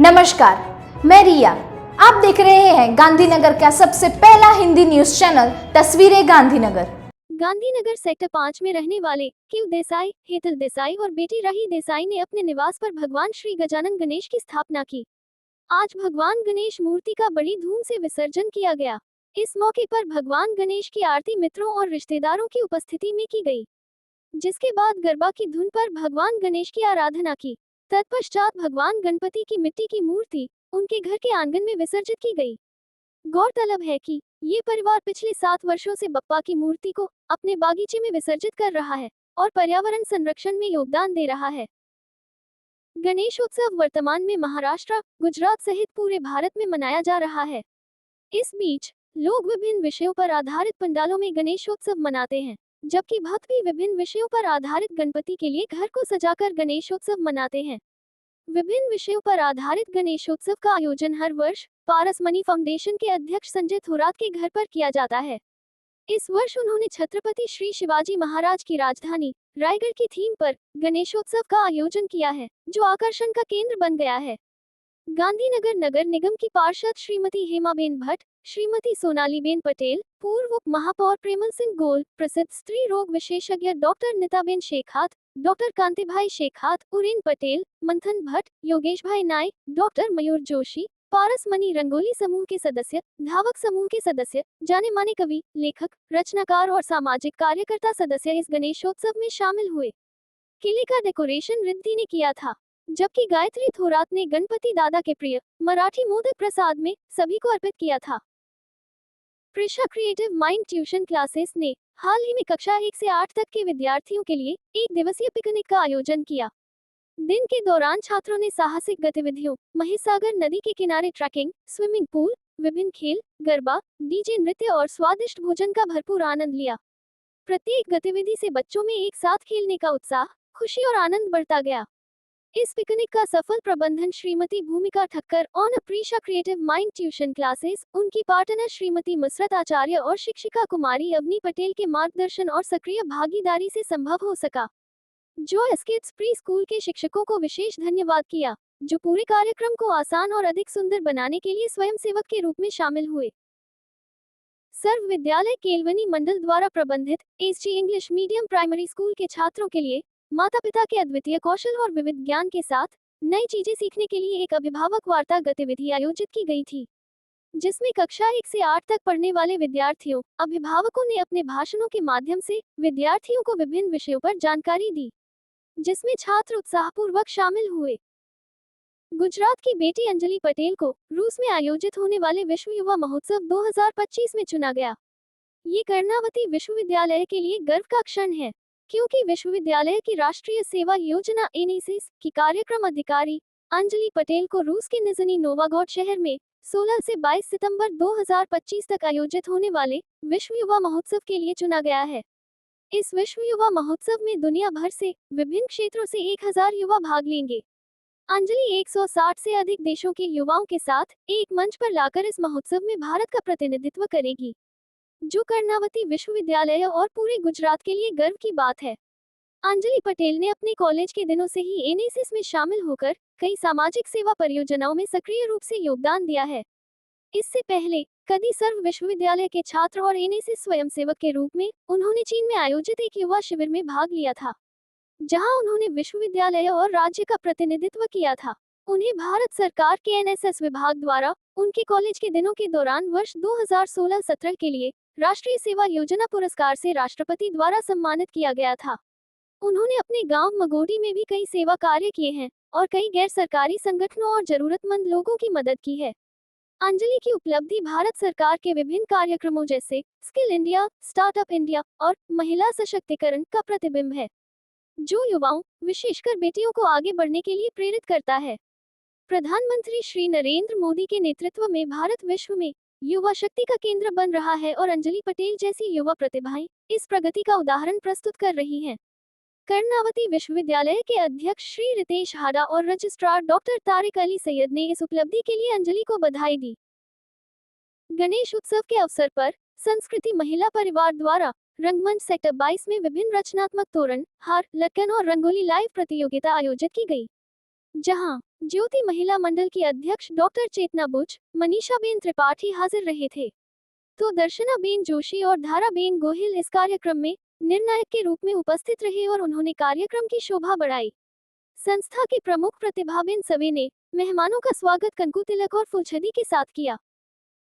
नमस्कार, मैं रिया। आप देख रहे हैं गांधीनगर का सबसे पहला हिंदी न्यूज चैनल तस्वीरें गांधीनगर। गांधीनगर सेक्टर 5 में रहने वाले क्यू देसाई, हेतल देसाई और बेटी राही देसाई ने अपने निवास पर भगवान श्री गजानन गणेश की स्थापना की। आज भगवान गणेश मूर्ति का बड़ी धूम से विसर्जन किया गया। इस मौके पर भगवान गणेश की आरती मित्रों और रिश्तेदारों की उपस्थिति में की गई, जिसके बाद गरबा की धुन पर भगवान गणेश की आराधना की। तत्पश्चात भगवान गणपति की मिट्टी की मूर्ति उनके घर के आंगन में विसर्जित की गई। गौरतलब है कि ये परिवार पिछले 7 वर्षों से बप्पा की मूर्ति को अपने बागीचे में विसर्जित कर रहा है और पर्यावरण संरक्षण में योगदान दे रहा है। गणेशोत्सव वर्तमान में महाराष्ट्र, गुजरात सहित पूरे भारत में मनाया जा रहा है। इस बीच लोग विभिन्न विषयों पर आधारित पंडालों में गणेशोत्सव मनाते हैं, जबकि भक्त भी विभिन्न विषयों पर आधारित गणपति के लिए घर को सजाकर गणेशोत्सव मनाते हैं। विभिन्न विषयों पर आधारित गणेशोत्सव का आयोजन हर वर्ष पारस मनी फाउंडेशन के अध्यक्ष संजय थोरात के घर पर किया जाता है। इस वर्ष उन्होंने छत्रपति श्री शिवाजी महाराज की राजधानी रायगढ़ की थीम पर गणेशोत्सव का आयोजन किया है, जो आकर्षण का केंद्र बन गया है। गांधीनगर नगर निगम की पार्षद श्रीमती हेमाबेन भट्ट, श्रीमती सोनालीबेन पटेल, पूर्व उप महापौर प्रेमल सिंह गोल, प्रसिद्ध स्त्री रोग विशेषज्ञ डॉक्टर निताबेन शेखात, डॉक्टर कांतिभाई शेखात, उरेन पटेल, मंथन भट्ट, योगेश भाई नायक, डॉक्टर मयूर जोशी, पारस मनी रंगोली समूह के सदस्य, धावक समूह के सदस्य, जाने माने कवि, लेखक, रचनाकार और सामाजिक कार्यकर्ता सदस्य इस गणेशोत्सव में शामिल हुए। किले का डेकोरेशन रिद्धि ने किया था, जबकि गायत्री थोरात ने गणपति दादा के प्रिय मराठी मोदक प्रसाद में सभी को अर्पित किया था। Prisha creative mind tuition classes ने हाल ही में कक्षा 1 से 8 तक के विद्यार्थियों के लिए एक दिवसीय पिकनिक का आयोजन किया। दिन के दौरान छात्रों ने साहसिक गतिविधियों, महिसागर नदी के किनारे ट्रैकिंग, स्विमिंग पूल, विभिन्न खेल, गरबा, डीजे नृत्य और स्वादिष्ट भोजन का भरपूर आनंद लिया। प्रत्येक गतिविधि से बच्चों में एक साथ खेलने का उत्साह, खुशी और आनंद बढ़ता गया। इस पिकनिक का सफल प्रबंधन श्रीमती भूमिका Thakkar on Prisha creative mind tuition classes, उनकी पार्टनर श्रीमती मसरत आचार्य और शिक्षिका कुमारी अवनी पटेल के मार्गदर्शन और सक्रिय भागीदारी से संभव हो सका। जॉयस किड्स प्री स्कूल के शिक्षकों को विशेष धन्यवाद किया, जो पूरे कार्यक्रम को आसान और अधिक सुंदर बनाने के लिए स्वयंसेवक के रूप में शामिल हुए। सर्व विद्यालय केलवनी मंडल द्वारा प्रबंधित SG English medium primary school के छात्रों के लिए माता पिता के अद्वितीय कौशल और विविध ज्ञान के साथ नई चीजें सीखने के लिए एक अभिभावक वार्ता गतिविधि आयोजित की गई थी, जिसमें कक्षा 1 से 8 तक पढ़ने वाले विद्यार्थियों, अभिभावकों ने अपने भाषणों के माध्यम से विद्यार्थियों को विभिन्न विषयों पर जानकारी दी, जिसमें छात्र उत्साहपूर्वक शामिल हुए। गुजरात की बेटी अंजलि पटेल को रूस में आयोजित होने वाले विश्व युवा महोत्सव 2025 में चुना गया। ये कर्णावती विश्वविद्यालय के लिए गर्व का क्षण है, क्योंकि विश्वविद्यालय की राष्ट्रीय सेवा योजना एनएसएस की कार्यक्रम अधिकारी अंजलि पटेल को रूस के निजनी नोवागोड शहर में 16 से 22 सितंबर 2025 तक आयोजित होने वाले विश्व युवा महोत्सव के लिए चुना गया है। इस विश्व युवा महोत्सव में दुनिया भर से विभिन्न क्षेत्रों से 1000 युवा भाग लेंगे। अंजलि 160 से अधिक देशों के युवाओं के साथ एक मंच पर लाकर इस महोत्सव में भारत का प्रतिनिधित्व करेगी, जो कर्णावती विश्वविद्यालय और पूरे गुजरात के लिए गर्व की बात है। अंजलि पटेल ने अपने कॉलेज के दिनों से ही एनएसएस में शामिल होकर कई सामाजिक सेवा परियोजनाओं में सक्रिय रूप से योगदान दिया है। इससे पहले कदी सर्व विश्वविद्यालय के छात्र और एनएसएस स्वयंसेवक के रूप में उन्होंने चीन में आयोजित एक युवा शिविर में भाग लिया था, जहां उन्होंने विश्वविद्यालय और राज्य का प्रतिनिधित्व किया था। उन्हें भारत सरकार के एनएसएस विभाग द्वारा उनके कॉलेज के दिनों के दौरान वर्ष 2016-17 के लिए राष्ट्रीय सेवा योजना पुरस्कार से राष्ट्रपति द्वारा सम्मानित किया गया था। उन्होंने अपने गांव मगोडी में भी कई सेवा कार्य किए हैं और कई गैर सरकारी संगठनों और जरूरतमंद लोगों की मदद की है। अंजलि की उपलब्धि भारत सरकार के विभिन्न कार्यक्रमों जैसे स्किल इंडिया, स्टार्टअप इंडिया और महिला सशक्तिकरण का प्रतिबिंब है, जो युवाओं, विशेषकर बेटियों को आगे बढ़ने के लिए प्रेरित करता है। प्रधानमंत्री श्री नरेंद्र मोदी के नेतृत्व में भारत विश्व में युवा शक्ति का केंद्र बन रहा है और अंजलि पटेल जैसी युवा प्रतिभाएं इस प्रगति का उदाहरण प्रस्तुत कर रही हैं। कर्णावती विश्वविद्यालय के अध्यक्ष श्री रितेश हाडा और रजिस्ट्रार डॉक्टर तारिक अली सैयद ने इस उपलब्धि के लिए अंजलि को बधाई दी। गणेश उत्सव के अवसर पर संस्कृति महिला परिवार द्वारा रंगमंच सेक्टर 22 में विभिन्न रचनात्मक तोरण, हार, लटकन और रंगोली लाइव प्रतियोगिता आयोजित की गई। जहां ज्योति महिला मंडल की अध्यक्ष डॉक्टर चेतना बुच, मनीषाबेन त्रिपाठी हाजिर रहे थे, तो दर्शनाबेन जोशी और धाराबेन गोहिल इस कार्यक्रम में निर्णायक के रूप में उपस्थित रहे और उन्होंने कार्यक्रम की शोभा बढ़ाई। संस्था के प्रमुख प्रतिभाबेन सवे ने मेहमानों का स्वागत कंकु तिलक और फुलझड़ी के साथ किया।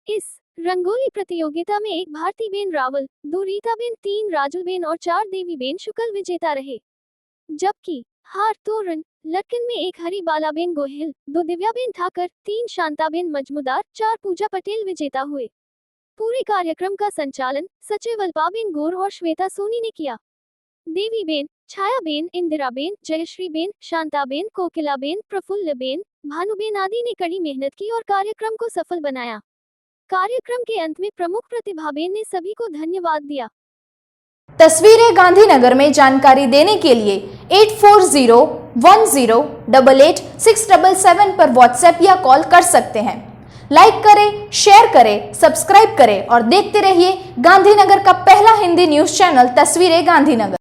इस रंगोली प्रतियोगिता में 1 भारतीबेन रावल, 2 रीताबेन, 3 राजुलबेन और 4 देवीबेन शुक्ल विजेता रहे, जबकि हार, तोरण, लटकन में 1 हरिबालाबेन गोहिल, 2 दिव्याबेन ठाकर, 3 शांताबेन मजमुदार, 4 पूजा पटेल विजेता हुए। पूरे कार्यक्रम का संचालन सचिव अल्पाबेन गौर और श्वेता सोनी ने किया। देवीबेन, छायाबेन, इंदिराबेन, जयश्रीबेन, शांताबेन, कोकिलाबेन, प्रफुल्लबेन, भानुबेन आदि ने कड़ी मेहनत की और कार्यक्रम को सफल बनाया। कार्यक्रम के अंत में प्रमुख प्रतिभाबेन ने सभी को धन्यवाद दिया। तस्वीरें गांधीनगर में जानकारी देने के लिए 8401088677 पर व्हाट्सएप या कॉल कर सकते हैं। लाइक करें, शेयर करें, सब्सक्राइब करें और देखते रहिए गांधीनगर का पहला हिंदी न्यूज चैनल तस्वीरें गांधीनगर।